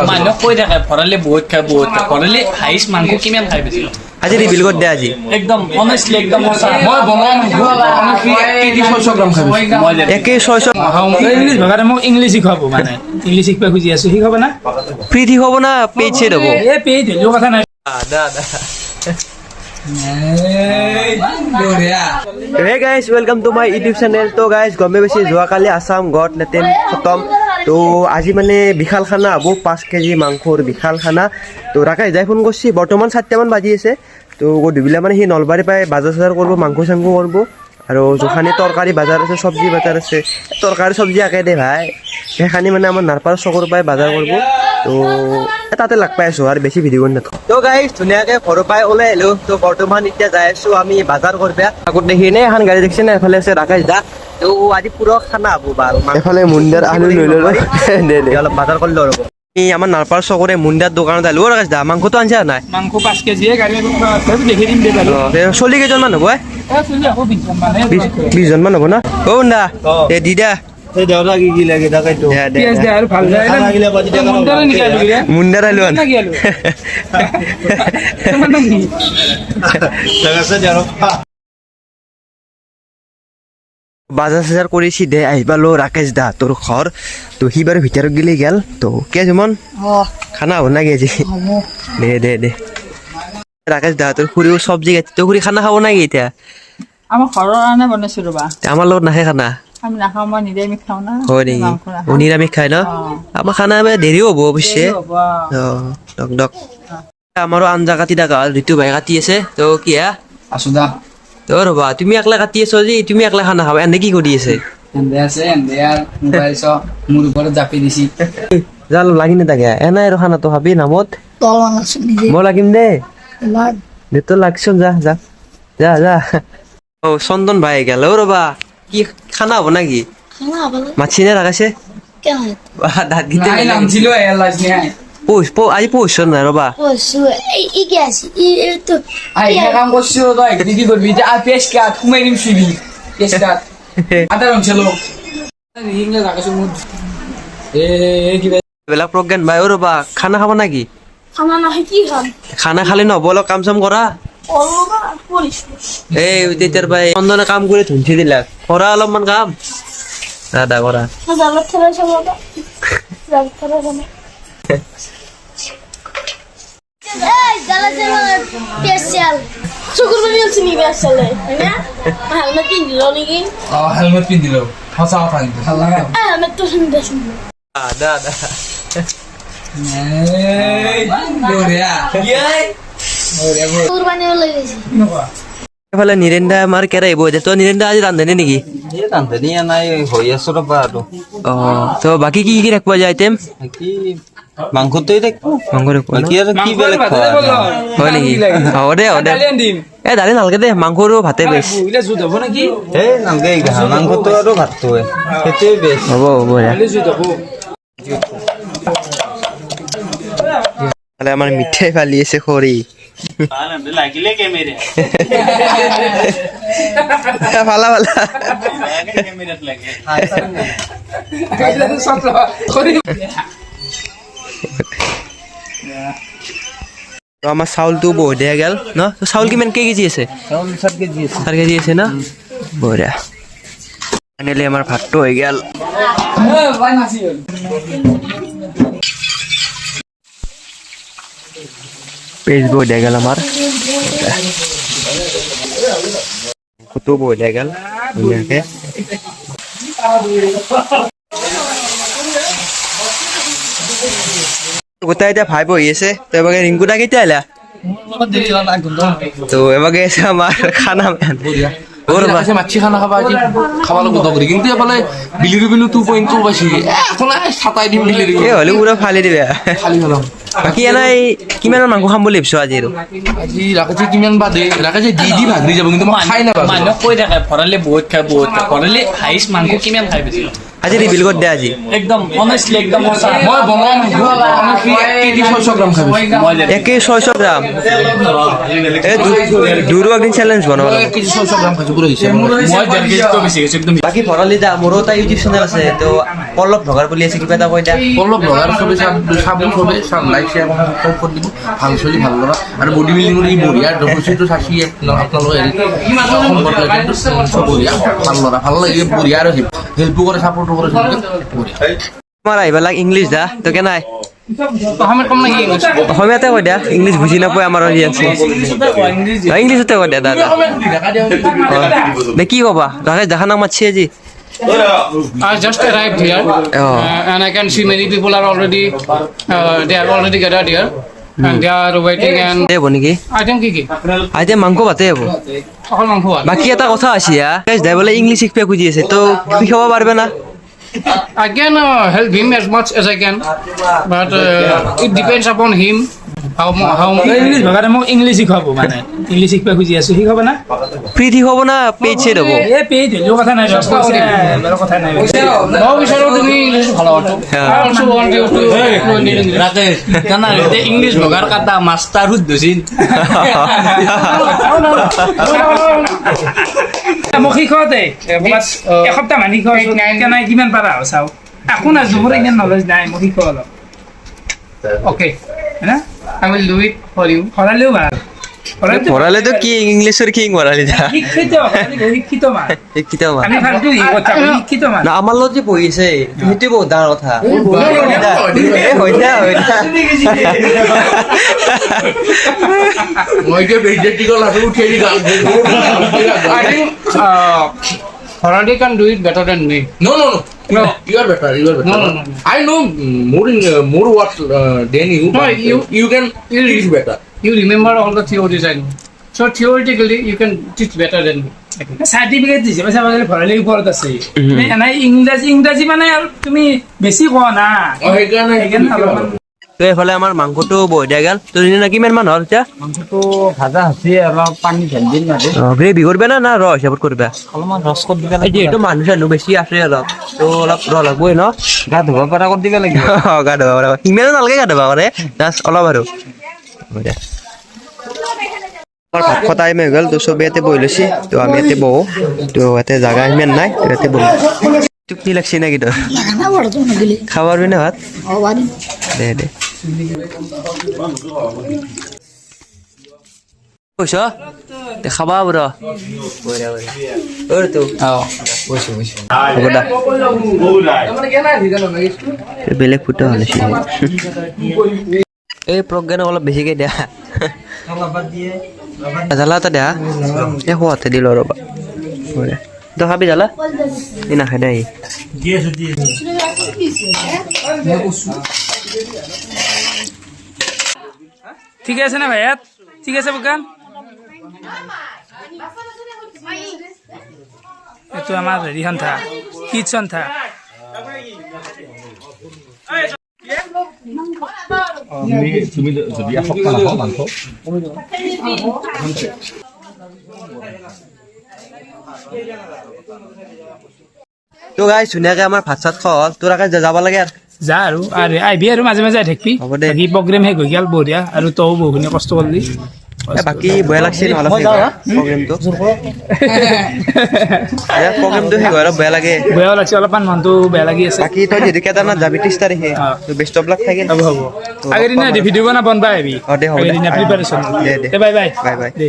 মানুহ কৈ থাকে ভৰালে বহুত খাই ভৰালে হাইছ মাংস কিমান খাই বেছি আজি ৰিভিল কৰি দে আজি একদম অনেষ্টলি একদম সঁচা মই বনোৱা মাংস 600 গ্ৰাম খাই একে 600 ইংলিছ ভাষাতে মোক ইংলিছ শিকাব মানে ইংলিছ শিকিব খুজি আছো শিকাব না ফ্ৰী ঠিক হ'ব না পেইড চেড হ'ব এই পেইড হ'লেও কথা নাই Hey guys, welcome to my YouTube channel. तो guys, गमे बेसी যোৱাকালি আসাম গট লেটেন খতম তো আজি মানে বিশাল খানা হ'ব 5 কেজি মাংসৰ বিশাল খানা তো ৰাকেশ যাই ফোন কৰিছি বৰ্তমান 7টা মান বাজি আছে তো গধূলি মানে সি নলবাৰী পাই বাজাৰ কৰিব মাংস চাংস কৰিব আৰু জখানি তৰকাৰী বাজাৰ আছে সবজি বাজাৰ আছে তৰকাৰী সবজি আকে দে ভাই সেইখানি মানে আমাৰ নাৰপাৰ চকৰ পাই বাজাৰ কৰিব তো তাতে লাগ পাই আছো আৰু বেছি ভিডিঅ' কৰি নাথাকো তো গাইজ ধুনীয়াকৈ ঘৰৰ পাই ওলাই আহিলো তো বৰ্তমান এতিয়া যাই আছো আমি বাজাৰ কৰিব আগত দেখি নে এখন গাড়ী দেখিছে না এফালে আছে ৰাকেশ দা তো আজি পুৰা খানা হ'ব ভাল এফালে মুণ্ডাৰ আলু লৈ ল'লো দে অলপ বাজাৰ কৰি ল'ব এই আমাৰ নাৰপাৰ চকৰে মুণ্ডাৰ দোকানত আহিলো ৰাকেশ দা মাংসটো আনছা নাই মাংস 5 কেজি গাড়ী দেখি দিম দে বাৰু চলি কেইজনমান হ'ব চলি আকৌ 20 জন মান হ'ব না অ না দে দি দা এই দেউতা কি লাগে দেখাইতো পিয়াজ দে আৰু ভাল যায় না লাগিলে বাজি টাকা মুণ্ডাৰ আলু আন লাগি আলু তোমাৰ নাম কি লাগাছে জানো বাজাৰ চাজাৰ কৰি চিধে আহিবা লো ৰাকেশ দা তোৰ ঘৰ তো সি বাৰু ভিতৰত গেলি গেল তো কে জমন খানা হ'ব না গেজি দে ৰাকেশ দা তোৰ খুৰীও চব্জি গাইছে তো খুৰী খানা খাব নাকি এতিয়া আমাৰ ঘৰৰ কাৰণে বনাইছো ৰবা আমাৰ লগত নাখায় খানা আমি নাখাওঁ মই নিৰামিষ খাওঁ না হয় নেকি নিৰামিষ খাই ন আমাৰ খানা দেৰিও হ'ব অৱশ্যে দক আমাৰো আঞ্জা কাটি থাকা ঋতু ভাই কাটি আছে তো কি হা আছো দা তো ৰবা তুমি একলা কাটি আছো যে তুমি একলা খানা খাবা এনে কি কৰি আছে এন্দে আছে এন্দে আৰ মোবাইল চ মোৰ ওপৰত জাপি দিছি জাল লাগি নাথাকে এনাই আৰু খানাটো খাবি নামত মই লাগিম দে দে তো লাগছোন যা ও চন্দন ভাই গেল ৰবা কি খানা হ'ব নাকি মাছি নে ৰাখাইছে দাঁত গিতে নামছিল এলাজ নাই আজি পৌঁছ নাই ৰবা কাম করছো তো কি করবি পেশ কাট ঘুমাই দিম শুবি পেশ কাট আটা রং ছিল হিংলে রাখাছো মুড বেলেগ প্ৰজ্ঞান ভাই অ ৰবা খানা খাব নাকি খানা নহয় কি খাম খানা খালি নহ'ব অলপ কাম চাম কৰা এই তেতিয়াৰ পৰাই চন্দনে কাম কৰি ধুনচি দিলা কৰা অলপমান কাম দাদা কৰা জালত থলে চাব জালত থলে চাব এই জালত থলে স্পেশাল চকুৰ পানী আছে নি স্পেশালে হয়না হেলমেট পিন্ধিলো নেকি হেলমেট পিন্ধিলো সঁচা কথা কিন্তু ভাল লাগা হেলমেটটো শুনদেছোন দাদা এফালে নিৰেন্দা আমাৰ কেৰা আহিব তো নিৰেন্দা আজি ৰান্ধনে নেকি ৰান্ধনি নাই হৈ আছো ৰবা আৰু অ তো বাকী কি কি ৰাখবা যায় আইটেম কি মাংসটোই দেখো মাংস ৰাখবা কি আৰু কি বেলেগ হয় নেকি হ'ব দে এ দালি নালগে দে মাংস আৰু ভাতে বেছ এই নালগে মাংসটো আৰু ভাতটোৱে সেইটোৱে বেছ হ'ব আমাৰ মিঠাই ফালি আছে খৰি লাগিলে কেমেৰা ফালা আমাৰ চাউলটো বহুত দিয়া গেল ন চাউল কিমান কেজি আছে 4 কেজি আছে ন বঢ়িয়া ফাইনেলি আমাৰ ভাতটো হৈ গেল পেজ বহুত দিয়া গেল আমাৰ কতো বহুত দিয়া গেল ধুনীয়াকে গোটাই এতিয়া ভাই বহি আছে তো এবাৰ ৰিংকুটা কেতিয়া আহিলা তো এবাৰ আছে আমাৰ খানা মাছি খানা খাবা আজি খাব লাগিব দগৰি কিন্তু এফালে বিলিৰি বিলু 2.2 পাইছি এখন ছাতাই দিম বিলিৰি এই হ'লে পুৰা ফালি দিবা খালি হলাম বাকী এনেই কিমান মাংস খাম বুলি ভাবিছো আজি আৰু আজি ৰাকেশে কিমান বাদে ৰাকেশে দি ভাগৰি যাব কিন্তু মই খাই নাপাওঁ মানুহ কৈ থাকে ভৰালে বহুত খাই ভৰালে হাইছ মাংস কিমান খাই বেছি আজি ৰিভিল কৰি দে আজি একদম অনেষ্টলি একদম সঁচা মই বনোৱা মাংস আমি কি 1 কেজি 600 গ্ৰাম খাবি 1 কেজি 600 গ্ৰাম এই দুৰো একদিন চ্যালেঞ্জ বনাব 1 কেজি 600 গ্ৰাম খাইছো পুরো হিসাব মই 1.5 কেজি তো বেশি গেছে একদম বাকি ভৰালি দা মোৰো এটা ইউটিউব চেনেল আছে তো পল্লৱ ভগাৰ বুলি আছে কিবা এটা কৈ দা পল্লৱ ব্লগাৰ সবে সব লাইক শেয়াৰ সাবস্ক্ৰাইব কৰে দিব ভাল চলি ভাল লৰা আৰু বডি বিল্ডিং ৰ ই বঢ়িয়া ডকুমেন্টটো চাচি আপোনালোকে সম্পৰ্ক কিন্তু সব বঢ়িয়া ভাল লৰা ভাল লাগে বঢ়িয়া আৰু হেল্প কৰে সাপোৰ্ট কৰে তোমাৰ আহিবালাক ইংলিছ দা তো কেনাই অসমীয়া কম নাকি অসমীয়াতে কৈ দিয়া ইংলিছ বুজি নাপায় আমাৰ আছে ইংলিছতে কৈ দিয়া দাদা দে কি কবা ৰাকেশ দেখা নাম মাতছি আজি I just arrived here, and I can see many people are already they are already gathered here, and they are waiting. And দেব নেকি I think Kiki, আজি মাংস ভাতে হ'ব all Manghu. বাকি এটা কথা আছে গাইজ দাই বোলে ইংলিছ শিকিব খুজি আছে তো শিকাব পাৰবে না I can help him as much as I can, but it depends upon him how English ভাষাতে মোক ইংলিছ শিকাব মানে ইংলিছ শিকিব খুজি আছো শিকাব না ফ্ৰী ঠিক হ'ব না পেইড চেড হ'ব এ পেইড হলেও কথা নাই বেলেগ কথা নাই no বিচাৰো তুমি ইংলিছ ভালো আছো I also want you to fluent in English. Rakesh জানা ৰে ইংলিছ ভাষাৰ কথা মাষ্টাৰ হুদ দছিন মোক শিকাও দে এসপ্তাহ মান শিকাও কেনে কিমান পাৰা চাও একো নাজনো মোৰ ইমান নলেজ নাই মোক শিকাও অলপ Okay, না I will do it for you. হৰালেও ভাল ভৰালে তো কি ইংলিছৰ কিং ভৰালি যা শিক্ষিত শিক্ষিত মান শিক্ষিত মান আমি ভালটো শিক্ষিত মান না আমাৰ লগত যে বহি আছে সেইটো বহুত ডাঙৰ কথা মই কে বেজেটি কল আৰু উঠি দি গাল I think Haradi can do it better than me. No, you are better. No. I know more what than you. No, you can teach better. You remember all the theories I know. So theoretically, you can teach better than me. Certificate দিছে পইচা পালে ভৰালে ওপৰত আছে এনে ইংৰাজী মানে আৰু তুমি বেছি কোৱা না সেইকাৰণে অলপমান তো এইফালে আমাৰ মাংসটো বহি দিয়া গেল তো দিনে কিমান মান হ'ল এতিয়া মাংসটো ভাজা আছে অলপ পানী ঢালি দিম মানে গ্ৰেভি কৰিবা না ৰ হিচাপত কৰিবা অলপমান ৰস কৰি দিব এই যিহেতু মানুহ চানুহ বেছি আছে অলপ তো অলপ ৰ লাগবই ন গা ধুব পৰা কৰি দিব লাগিব গা ধুবা পৰা সিমানো নালাগে গা ধুবা কৰে জাষ্ট অলপ আৰু আমাৰ ভাত খোৱা টাইম হৈ গ'ল তো চবে ইয়াতে বহি লৈছে তো আমি ইয়াতে বহো তো ইয়াতে জাগা সিমান নাই তো ইয়াতে বহো টোপনি লাগছে নেকি তোৰ খাব পাৰবি না ভাত দে কৈছ খাবা ৰ তো হ'ব দা বেলেগ ফুটা হ'লে এই প্ৰজ্ঞানক অলপ বেছিকৈ দিয়া জ্বালা এটা দিয়া এই সোৱাতে দিলোঁ ৰ'বা তই খাবি জ্বালা এই নাখাই দে ঠিক আছে না ভাইয়াত ঠিক আছে বুকান এইটো আমাৰ হেৰিখন থা কিটচন থা তুমি যদি এসপ্তাহ নাখাও মাংস তো গাইছ ধুনীয়াকৈ আমাৰ ভাত চাত খোৱা হ'ল তোৰ আগে যাব লাগে আৰু যা আৰু আহিবি আৰু মাজে মাজে আহি থাকিবি হ'ব দে। বাকী প্ৰগ্ৰেম শেষ হৈ গ'ল বঢ়িয়া আৰু তও বহুখিনি কষ্ট কৰিলি বাকী বেয়া লাগছে নহ'লে প্ৰগ্ৰেমটো প্ৰগ্ৰেমটো শেষ হয় অলপ বেয়া লাগে বেয়াও লাগছে অলপমান মনটো বেয়া লাগি আছে বাকী তই যিহেতু কেদাৰনাথ যাবি 30 তাৰিখে বেষ্ট অফ লাক থাকিল হ'ব আগৰ দিনা ভিডিঅ' বনাব আহিবি দে হ'ব দে আগৰ দিনা প্ৰিপাৰেশ্যন দে বাই বাই বাই বাই দে